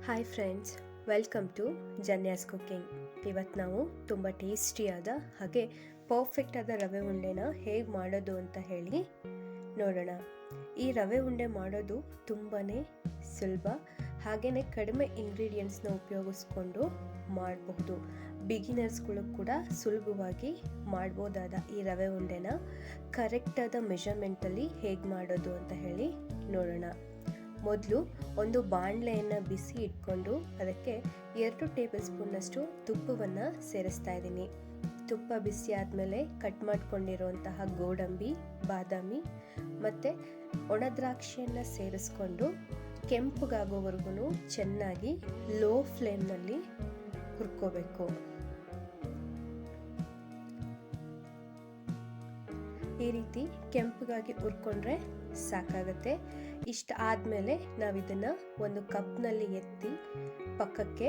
Hi friends, welcome to Janya's cooking. ಇವತ್ತು ನಾವು ತುಂಬ ಟೇಸ್ಟಿಯಾದ ಹಾಗೆ ಪರ್ಫೆಕ್ಟ್ ಆದ ರವೆ ಉಂಡೆನ ಹೇಗೆ ಮಾಡೋದು ಅಂತ ಹೇಳಿ ನೋಡೋಣ. ಈ ರವೆ ಉಂಡೆ ಮಾಡೋದು ತುಂಬಾ ಸುಲಭ, ಹಾಗೆಯೇ ಕಡಿಮೆ ಇಂಗ್ರೀಡಿಯೆಂಟ್ಸ್ನ ಉಪಯೋಗಿಸ್ಕೊಂಡು ಮಾಡಬಹುದು. ಬಿಗಿನರ್ಸ್ಗಳು ಕೂಡ ಸುಲಭವಾಗಿ ಮಾಡ್ಬೋದಾದ ಈ ರವೆ ಉಂಡೆನ ಕರೆಕ್ಟಾದ ಮೆಷರ್ಮೆಂಟಲ್ಲಿ ಹೇಗೆ ಮಾಡೋದು ಅಂತ ಹೇಳಿ ನೋಡೋಣ. ಮೊದಲು ಒಂದು ಬಾಣಲೆಯನ್ನು ಬಿಸಿ ಇಟ್ಕೊಂಡು ಅದಕ್ಕೆ 2 ಟೇಬಲ್ ಸ್ಪೂನ್ನಷ್ಟು ತುಪ್ಪವನ್ನು ಸೇರಿಸ್ತಾ ಇದ್ದೀನಿ. ತುಪ್ಪ ಬಿಸಿ ಆದಮೇಲೆ ಕಟ್ ಮಾಡ್ಕೊಂಡಿರುವಂತಹ ಗೋಡಂಬಿ, ಬಾದಾಮಿ ಮತ್ತು ಒಣದ್ರಾಕ್ಷಿಯನ್ನು ಸೇರಿಸ್ಕೊಂಡು ಕೆಂಪಗಾಗೋವರೆಗೂ ಚೆನ್ನಾಗಿ ಲೋ ಫ್ಲೇಮ್ನಲ್ಲಿ ಹುರ್ಕೋಬೇಕು. ಈ ರೀತಿ ಕೆಂಪಗಾಗಿ ಹುರ್ಕೊಂಡ್ರೆ ಸಾಕಾಗುತ್ತೆ. ಇಷ್ಟ ಆದಮೇಲೆ ನಾವಿದನ್ನು ಒಂದು ಕಪ್ನಲ್ಲಿ ಎತ್ತಿ ಪಕ್ಕಕ್ಕೆ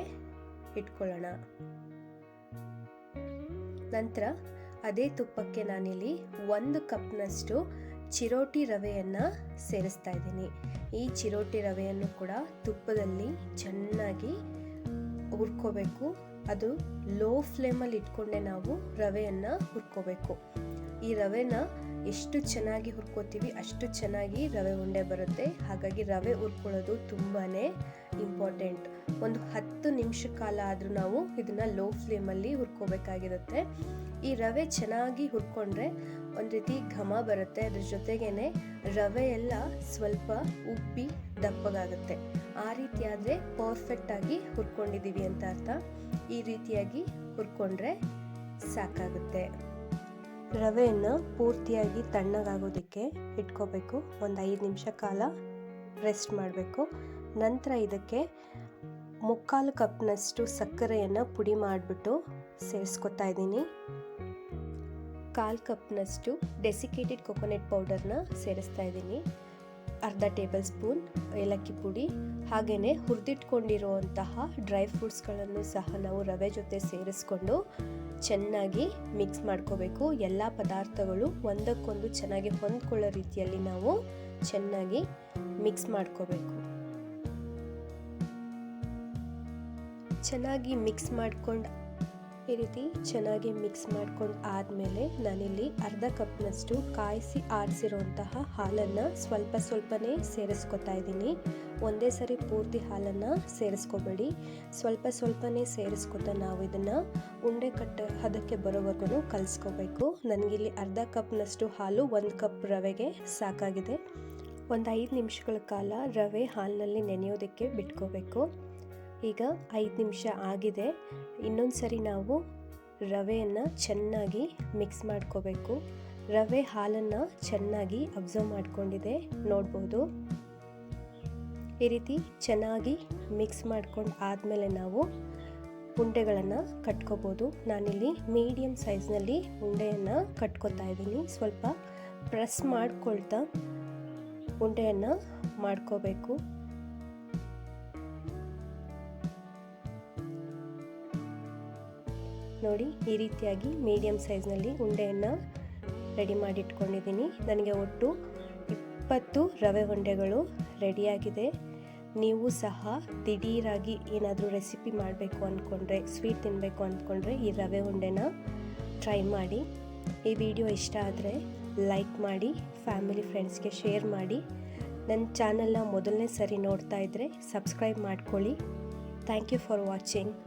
ಇಟ್ಕೊಳ್ಳೋಣ. ನಂತರ ಅದೇ ತುಪ್ಪಕ್ಕೆ ನಾನಿಲ್ಲಿ 1 ಕಪ್ನಷ್ಟು ಚಿರೋಟಿ ರವೆಯನ್ನು ಸೇರಿಸ್ತಾ ಇದ್ದೀನಿ. ಈ ಚಿರೋಟಿ ರವೆಯನ್ನು ಕೂಡ ತುಪ್ಪದಲ್ಲಿ ಚೆನ್ನಾಗಿ ಹುರ್ಕೋಬೇಕು. ಅದು ಲೋ ಫ್ಲೇಮಲ್ಲಿ ಇಟ್ಕೊಂಡೆ ನಾವು ರವೆಯನ್ನು ಹುರ್ಕೋಬೇಕು. ಈ ರವೆನ ಎಷ್ಟು ಚೆನ್ನಾಗಿ ಹುರ್ಕೋತೀವಿ ಅಷ್ಟು ಚೆನ್ನಾಗಿ ರವೆ ಉಂಡೆ ಬರುತ್ತೆ. ಹಾಗಾಗಿ ರವೆ ಹುರ್ಕೊಳ್ಳೋದು ತುಂಬಾ ಇಂಪಾರ್ಟೆಂಟ್. ಒಂದು 10 ನಿಮಿಷ ಕಾಲ ಆದರೂ ನಾವು ಇದನ್ನು ಲೋ ಫ್ಲೇಮಲ್ಲಿ ಹುರ್ಕೋಬೇಕಾಗಿರುತ್ತೆ. ಈ ರವೆ ಚೆನ್ನಾಗಿ ಹುರ್ಕೊಂಡ್ರೆ ಒಂದು ರೀತಿ ಘಮ ಬರುತ್ತೆ. ಅದ್ರ ಜೊತೆಗೇನೆ ರವೆ ಎಲ್ಲ ಸ್ವಲ್ಪ ಉಬ್ಬಿ ದಪ್ಪಗಾಗುತ್ತೆ. ಆ ರೀತಿ ಆದರೆ ಪರ್ಫೆಕ್ಟಾಗಿ ಹುರ್ಕೊಂಡಿದ್ದೀವಿ ಅಂತ ಅರ್ಥ. ಈ ರೀತಿಯಾಗಿ ಹುರ್ಕೊಂಡ್ರೆ ಸಾಕಾಗುತ್ತೆ. ರವೆಯನ್ನು ಪೂರ್ತಿಯಾಗಿ ತಣ್ಣಗಾಗೋದಕ್ಕೆ ಇಟ್ಕೋಬೇಕು. ಒಂದು 5 ನಿಮಿಷ ಕಾಲ ರೆಸ್ಟ್ ಮಾಡಬೇಕು. ನಂತರ ಇದಕ್ಕೆ 3/4 ಕಪ್ನಷ್ಟು ಸಕ್ಕರೆಯನ್ನು ಪುಡಿ ಮಾಡಿಬಿಟ್ಟು ಸೇರಿಸ್ಕೊತಾ ಇದ್ದೀನಿ. 1/4 ಕಪ್ನಷ್ಟು ಡೆಸಿಕೇಟೆಡ್ ಕೊಕೊನಟ್ ಪೌಡರ್ನ ಸೇರಿಸ್ತಾ ಇದ್ದೀನಿ. ಅರ್ಧ ಟೇಬಲ್ ಸ್ಪೂನ್ ಏಲಕ್ಕಿ ಪುಡಿ, ಹಾಗೆಯೇ ಹುರಿದಿಟ್ಕೊಂಡಿರುವಂತಹ ಡ್ರೈ ಫ್ರೂಟ್ಸ್ಗಳನ್ನು ಸಹ ನಾವು ರವೆ ಜೊತೆ ಸೇರಿಸ್ಕೊಂಡು ಚೆನ್ನಾಗಿ ಮಿಕ್ಸ್ ಮಾಡ್ಕೋಬೇಕು. ಎಲ್ಲ ಪದಾರ್ಥಗಳು ಒಂದಕ್ಕೊಂದು ಚೆನ್ನಾಗಿ ಹೊಂದ್ಕೊಳ್ಳೋ ರೀತಿಯಲ್ಲಿ ನಾವು ಚೆನ್ನಾಗಿ ಮಿಕ್ಸ್ ಮಾಡ್ಕೋಬೇಕು. ಚೆನ್ನಾಗಿ ಮಿಕ್ಸ್ ಮಾಡ್ಕೊಂಡು ಈ ರೀತಿ ಚೆನ್ನಾಗಿ ಮಿಕ್ಸ್ ಮಾಡ್ಕೊಂಡು ಆದಮೇಲೆ ನಾನಿಲ್ಲಿ ಅರ್ಧ ಕಪ್ನಷ್ಟು ಕಾಯಿಸಿ ಆರಿಸಿರುವಂತಹ ಹಾಲನ್ನು ಸ್ವಲ್ಪನೇ ಸೇರಿಸ್ಕೊತಾ ಇದ್ದೀನಿ. ಒಂದೇ ಸರಿ ಪೂರ್ತಿ ಹಾಲನ್ನು ಸೇರಿಸ್ಕೋಬೇಡಿ, ಸ್ವಲ್ಪನೇ ಸೇರಿಸ್ಕೊತಾ ನಾವು ಇದನ್ನು ಉಂಡೆ ಹದಕ್ಕೆ ಬರೋವರೆಗೂ ಕಲಿಸ್ಕೋಬೇಕು. ನನಗಿಲ್ಲಿ ಅರ್ಧ ಕಪ್ನಷ್ಟು ಹಾಲು 1 ಕಪ್ ರವೆಗೆ ಸಾಕಾಗಿದೆ. ಒಂದು 5 ನಿಮಿಷಗಳ ಕಾಲ ರವೆ ಹಾಲಿನಲ್ಲಿ ನೆನೆಯೋದಕ್ಕೆ ಬಿಟ್ಕೋಬೇಕು. ಈಗ 5 ನಿಮಿಷ ಆಗಿದೆ. ಇನ್ನೊಂದು ಸರಿ ನಾವು ರವೆಯನ್ನು ಚೆನ್ನಾಗಿ ಮಿಕ್ಸ್ ಮಾಡ್ಕೋಬೇಕು. ರವೆ ಹಾಲನ್ನು ಚೆನ್ನಾಗಿ ಅಬ್ಸರ್ವ್ ಮಾಡ್ಕೊಂಡಿದೆ, ನೋಡ್ಬೋದು. ಈ ರೀತಿ ಚೆನ್ನಾಗಿ ಮಿಕ್ಸ್ ಮಾಡ್ಕೊಂಡು ಆದಮೇಲೆ ನಾವು ಉಂಡೆಗಳನ್ನು ಕಟ್ಕೋಬೋದು. ನಾನಿಲ್ಲಿ ಮೀಡಿಯಮ್ ಸೈಜ್ನಲ್ಲಿ ಉಂಡೆಯನ್ನು ಕಟ್ಕೋತಾ ಇದ್ದೀನಿ. ಸ್ವಲ್ಪ ಪ್ರೆಸ್ ಮಾಡ್ಕೊಳ್ತಾ ಉಂಡೆಯನ್ನು ಮಾಡ್ಕೋಬೇಕು. ನೋಡಿ, ಈ ರೀತಿಯಾಗಿ ಮೀಡಿಯಮ್ ಸೈಜ್ನಲ್ಲಿ ಉಂಡೆಯನ್ನು ರೆಡಿ ಮಾಡಿಟ್ಕೊಂಡಿದ್ದೀನಿ. ನನಗೆ ಒಟ್ಟು 20 ರವೆ ಉಂಡೆಗಳು ರೆಡಿಯಾಗಿದೆ. ನೀವು ಸಹ ದಿಢೀರಾಗಿ ಏನಾದರೂ ರೆಸಿಪಿ ಮಾಡಬೇಕು ಅಂದ್ಕೊಂಡ್ರೆ, ಸ್ವೀಟ್ ತಿನ್ನಬೇಕು ಅಂದ್ಕೊಂಡ್ರೆ ಈ ರವೆ ಉಂಡೆನ ಟ್ರೈ ಮಾಡಿ. ಈ ವಿಡಿಯೋ ಇಷ್ಟ ಆದರೆ ಲೈಕ್ ಮಾಡಿ, ಫ್ಯಾಮಿಲಿ ಫ್ರೆಂಡ್ಸ್ಗೆ ಶೇರ್ ಮಾಡಿ. ನನ್ನ ಚಾನಲ್ನ ಮೊದಲನೇ ಸರಿ ನೋಡ್ತಾ ಇದ್ದರೆ ಸಬ್ಸ್ಕ್ರೈಬ್ ಮಾಡ್ಕೊಳ್ಳಿ. Thank you for watching.